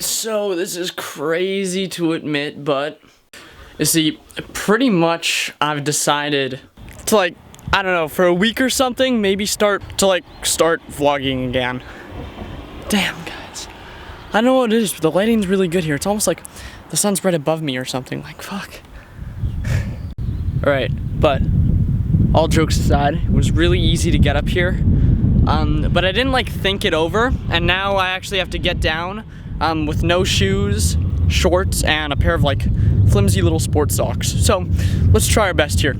So this is crazy to admit, but you see, pretty much I've decided to I don't know, for a week or something, maybe start vlogging again. Damn, guys. I don't know what it is, but the lighting's really good here. It's almost like the sun's right above me or something. Like, fuck. Alright, but all jokes aside, it was really easy to get up here. But I didn't think it over, and now I actually have to get down with no shoes, shorts, and a pair of flimsy little sports socks. So let's try our best here.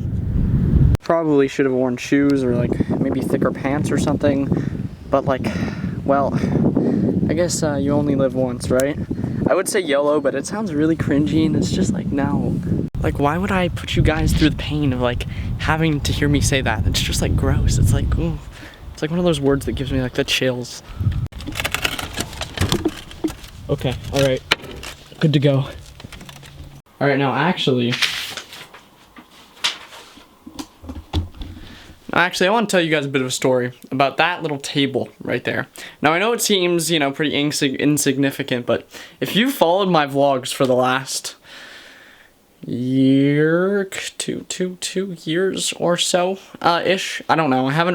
Probably should have worn shoes or maybe thicker pants or something, but well, I guess you only live once, right? I would say YOLO, but it sounds really cringy, and it's just no. Why would I put you guys through the pain of having to hear me say that? It's just gross. It's ooh. It's one of those words that gives me the chills. Okay, alright. Good to go. Alright, now actually, I want to tell you guys a bit of a story about that little table right there. Now, I know it seems, pretty insignificant, but if you followed my vlogs for the last year, two years or so, ish, I don't know, I've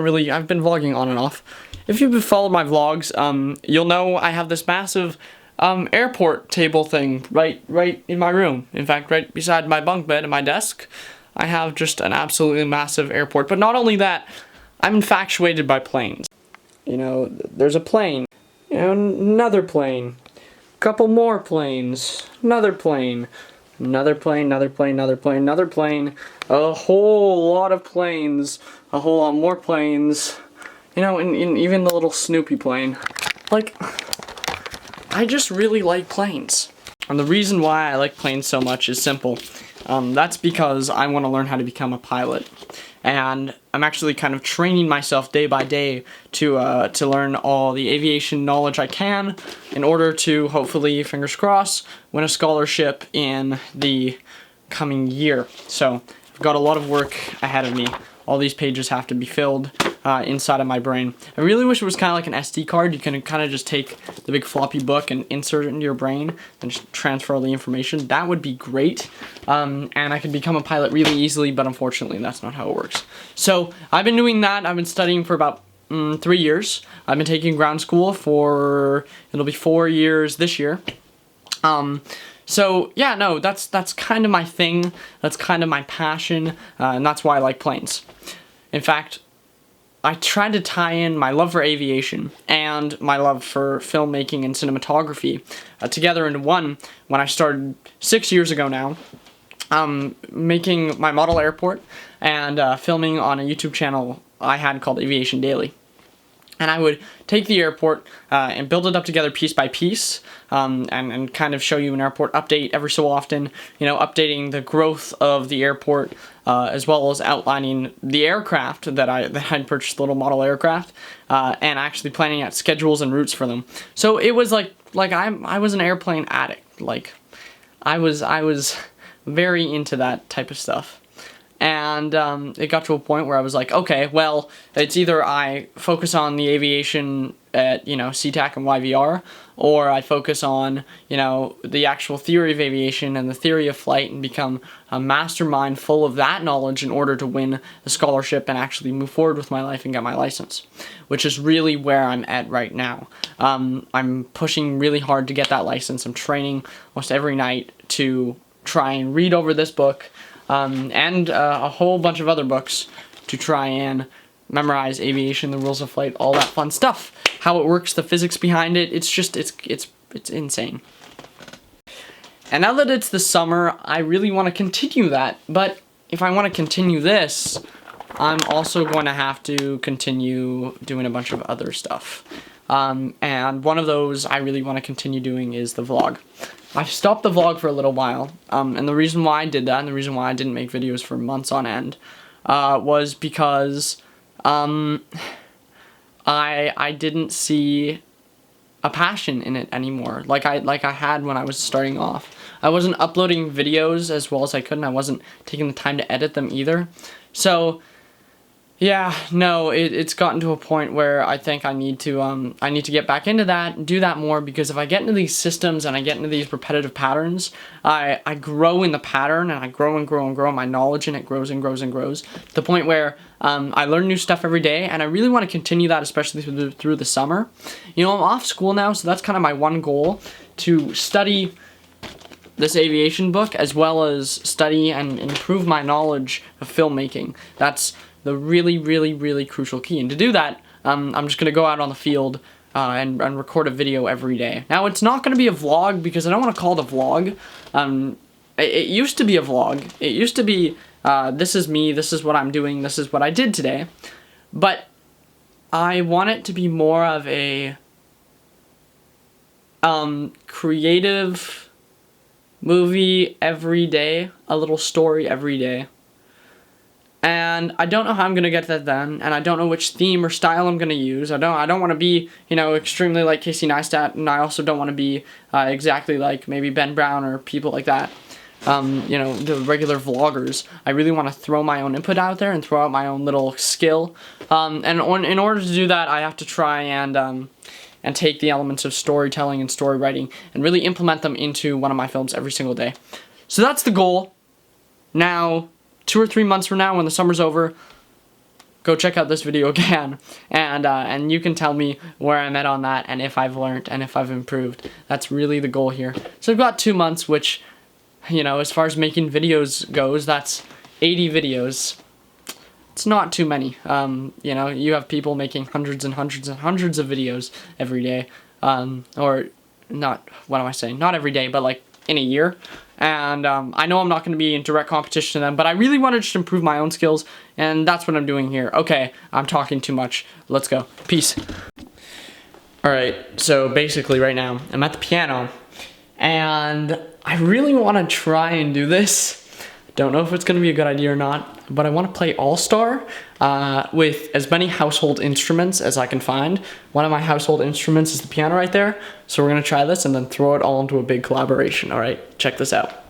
been vlogging on and off. If you've followed my vlogs, you'll know I have this massive airport table thing right in my room. In fact, right beside my bunk bed and my desk, I have just an absolutely massive airport. But not only that, I'm infatuated by planes. There's a plane, another plane, couple more planes, another plane, another plane, another plane, another plane, another plane, a whole lot of planes, a whole lot more planes, and even the little Snoopy plane. I just really like planes. And the reason why I like planes so much is simple. That's because I want to learn how to become a pilot. And I'm actually kind of training myself day by day to learn all the aviation knowledge I can in order to hopefully, fingers crossed, win a scholarship in the coming year. So I've got a lot of work ahead of me. All these pages have to be filled inside of my brain. I really wish it was kind of like an SD card. You can kind of just take the big floppy book and insert it into your brain and just transfer all the information. That would be great. And I could become a pilot really easily, but unfortunately that's not how it works. So I've been doing that. I've been studying for about 3 years. I've been taking ground school for, it'll be 4 years this year. So yeah, no, that's kind of my thing. That's kind of my passion, and that's why I like planes. In fact, I tried to tie in my love for aviation and my love for filmmaking and cinematography together into one when I started 6 years ago now, making my model airport and filming on a YouTube channel I had called Aviation Daily. And I would take the airport and build it up together piece by piece, and kind of show you an airport update every so often, updating the growth of the airport, as well as outlining the aircraft that I'd purchased, the little model aircraft, and actually planning out schedules and routes for them. So it was I was an airplane addict. I was very into that type of stuff. And it got to a point where I was like, okay, well, it's either I focus on the aviation at, SeaTac and YVR, or I focus on, the actual theory of aviation and the theory of flight and become a mastermind full of that knowledge in order to win the scholarship and actually move forward with my life and get my license, which is really where I'm at right now. I'm pushing really hard to get that license. I'm training almost every night to try and read over this book, and a whole bunch of other books to try and memorize aviation, the rules of flight, all that fun stuff. How it works, the physics behind it, it's insane. And now that it's the summer, I really want to continue that, but if I want to continue this, I'm also going to have to continue doing a bunch of other stuff. And one of those I really want to continue doing is the vlog. I stopped the vlog for a little while, and the reason why I did that, and the reason why I didn't make videos for months on end, was because I didn't see a passion in it anymore, like I had when I was starting off. I wasn't uploading videos as well as I could, and I wasn't taking the time to edit them either. So Yeah, no, it's gotten to a point where I think I need to get back into that and do that more, because if I get into these systems and I get into these repetitive patterns, I grow in the pattern, and I grow and grow and grow. My knowledge in it grows and grows and grows to the point where I learn new stuff every day, and I really want to continue that, especially through the summer. You know, I'm off school now, so that's kind of my one goal, to study this aviation book as well as study and improve my knowledge of filmmaking. That's the really, really, really crucial key. And to do that, I'm just going to go out on the field and record a video every day. Now, it's not going to be a vlog, because I don't want to call it a vlog. It used to be a vlog. It used to be, this is me, this is what I'm doing, this is what I did today. But I want it to be more of a creative movie every day, a little story every day. And I don't know how I'm gonna get that done, and I don't know which theme or style I'm gonna use. I don't want to be, you know, extremely like Casey Neistat, and I also don't want to be exactly like maybe Ben Brown or people like that. You know, the regular vloggers. I really want to throw my own input out there and throw out my own little skill. In order to do that, I have to try and take the elements of storytelling and story writing and really implement them into one of my films every single day. So that's the goal. Now, 2 or 3 months from now, when the summer's over, go check out this video again, and you can tell me where I'm at on that, and if I've learned, and if I've improved. That's really the goal here. So I've got 2 months, which, you know, as far as making videos goes, that's 80 videos. It's not too many. You know, you have people making hundreds and hundreds and hundreds of videos every day, or not, what am I saying? Not every day, but like in a year. And I know I'm not going to be in direct competition to them, but I really want to just improve my own skills, and that's what I'm doing here. Okay, I'm talking too much. Let's go. Peace. Alright, so basically right now, I'm at the piano, and I really want to try and do this. Don't know if it's going to be a good idea or not, but I want to play All-Star with as many household instruments as I can find. One of my household instruments is the piano right there, so we're going to try this and then throw it all into a big collaboration. Alright, check this out.